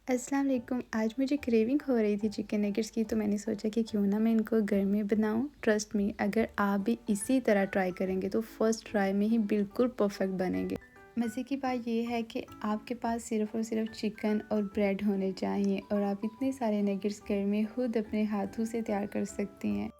अस्सलाम वालेकुम। आज मुझे क्रेविंग हो रही थी चिकन नगेट्स की, तो मैंने सोचा कि क्यों ना मैं इनको घर में बनाऊं। ट्रस्ट मी, अगर आप भी इसी तरह ट्राई करेंगे तो फर्स्ट ट्राई में ही बिल्कुल परफेक्ट बनेंगे। मज़े की बात यह है कि आपके पास सिर्फ़ और सिर्फ चिकन और ब्रेड होने चाहिए और आप इतने सारे नगेट्स घर में खुद अपने हाथों से तैयार कर सकती हैं।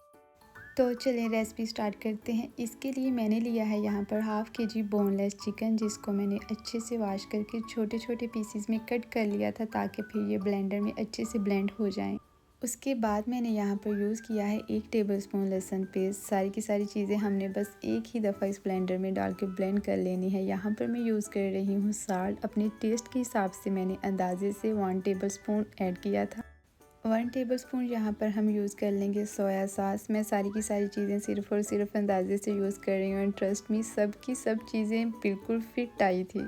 तो चलें रेसिपी स्टार्ट करते हैं। इसके लिए मैंने लिया है यहाँ पर हाफ़ केजी बोनलेस चिकन, जिसको मैंने अच्छे से वॉश करके छोटे छोटे पीसेस में कट कर लिया था ताकि फिर ये ब्लेंडर में अच्छे से ब्लेंड हो जाएं। उसके बाद मैंने यहाँ पर यूज़ किया है 1 टेबलस्पून लहसुन पेस्ट। सारी की सारी चीज़ें हमने बस एक ही दफ़ा इस ब्लेंडर में डाल के ब्लेंड कर लेनी है। यहाँ पर मैं यूज़ कर रही हूँ साल्ट। अपने टेस्ट के हिसाब से मैंने अंदाजे से 1 टेबलस्पून ऐड किया था। 1 टेबलस्पून यहाँ पर हम यूज़ कर लेंगे सोया सॉस। मैं सारी की सारी चीज़ें सिर्फ़ और सिर्फ अंदाजे से यूज़ कर रही हूँ एंड ट्रस्ट मी, सब की सब चीज़ें बिल्कुल फिट आई थी।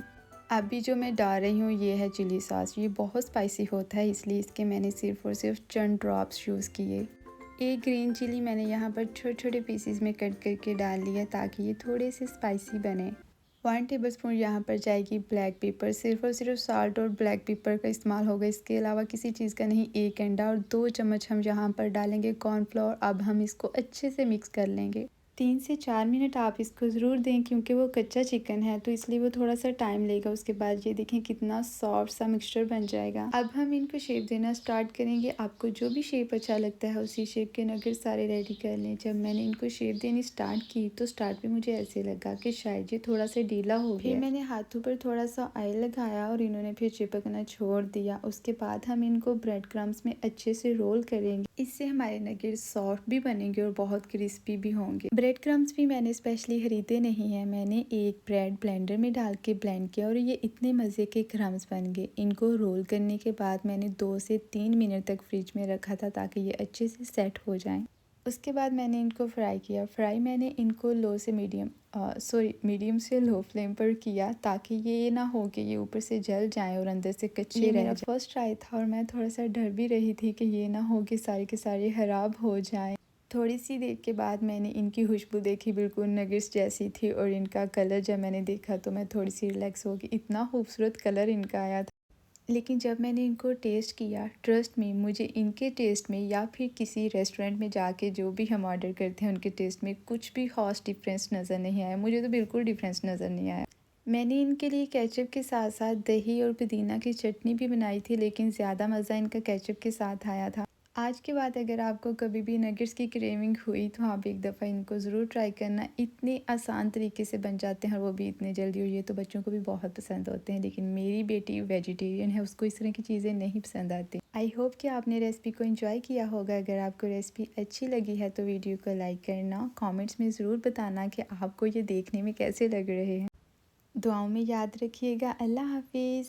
अभी जो मैं डाल रही हूँ ये है चिली सॉस। ये बहुत स्पाइसी होता है, इसलिए इसके मैंने सिर्फ़ और सिर्फ चंद ड्रॉप्स यूज़ किए। एक ग्रीन चिली मैंने यहाँ पर छोटे छोटे पीसीज में कट करके डाल लिया ताकि ये थोड़े से स्पाइसी बने। 1 टेबलस्पून यहाँ पर जाएगी ब्लैक पेपर। सिर्फ और सिर्फ साल्ट और ब्लैक पेपर का इस्तेमाल होगा, इसके अलावा किसी चीज़ का नहीं। 1 अंडा और 2 चम्मच हम यहाँ पर डालेंगे कॉर्नफ्लोर। अब हम इसको अच्छे से मिक्स कर लेंगे। 3 से 4 मिनट आप इसको ज़रूर दें, क्योंकि वो कच्चा चिकन है तो इसलिए वो थोड़ा सा टाइम लेगा। उसके बाद ये देखें कितना सॉफ्ट सा मिक्सचर बन जाएगा। अब हम इनको शेप देना स्टार्ट करेंगे। आपको जो भी शेप अच्छा लगता है उसी शेप के नगेट सारे रेडी कर लें। जब मैंने इनको शेप देनी स्टार्ट की तो स्टार्ट में मुझे ऐसे लगा कि शायद ये थोड़ा सा ढीला हो गया। फिर मैंने हाथों पर थोड़ा सा ऑयल लगाया और इन्होंने फिर चिपकना छोड़ दिया। उसके बाद हम इनको ब्रेड क्रम्स में अच्छे से रोल करेंगे। इससे हमारे नगेट सॉफ्ट भी बनेंगे और बहुत क्रिस्पी भी होंगे। ब्रेड क्रम्स भी मैंने स्पेशली खरीदे नहीं हैं। मैंने एक ब्रेड ब्लेंडर में डाल के ब्लेंड किया और ये इतने मज़े के क्रम्स बन गए। इनको रोल करने के बाद मैंने 2 से 3 मिनट तक फ्रिज में रखा था ताकि ये अच्छे से सेट हो जाएं। उसके बाद मैंने इनको फ्राई किया। फ्राई मैंने इनको मीडियम से लो फ्लेम पर किया ताकि ये ना हो कि ये ऊपर से जल जाए और अंदर से कच्चे रह जाए। मेरा फर्स्ट ट्राई था और मैं थोड़ा सा डर भी रही थी कि ये ना हो कि सारे के सारे ख़राब हो जाएं। थोड़ी सी देर के बाद मैंने इनकी खुशबू देखी, बिल्कुल नगेट्स जैसी थी। और इनका कलर जब मैंने देखा तो मैं थोड़ी सी रिलैक्स हो गई। इतना खूबसूरत कलर इनका आया था। लेकिन जब मैंने इनको टेस्ट किया, ट्रस्ट में, मुझे इनके टेस्ट में या फिर किसी रेस्टोरेंट में जाके जो भी हम ऑर्डर करते हैं उनके टेस्ट में कुछ भी खास डिफरेंस नज़र नहीं आया। मुझे तो बिल्कुल डिफरेंस नज़र नहीं आया। मैंने इनके लिए केचप के साथ साथ दही और पुदीना की चटनी भी बनाई थी, लेकिन ज़्यादा मज़ा इनका केचप के साथ आया था। आज के बाद अगर आपको कभी भी नगेट्स की क्रेविंग हुई तो आप एक दफ़ा इनको ज़रूर ट्राई करना। इतने आसान तरीके से बन जाते हैं और वो भी इतने जल्दी, और ये तो बच्चों को भी बहुत पसंद होते हैं। लेकिन मेरी बेटी वेजिटेरियन है, उसको इस तरह की चीज़ें नहीं पसंद आती। आई होप कि आपने रेसिपी को एंजॉय किया होगा। अगर आपको रेसिपी अच्छी लगी है तो वीडियो को लाइक करना, कॉमेंट्स में ज़रूर बताना कि आपको ये देखने में कैसे लग रहे हैं। दुआओं में याद रखिएगा। अल्लाह हाफिज़।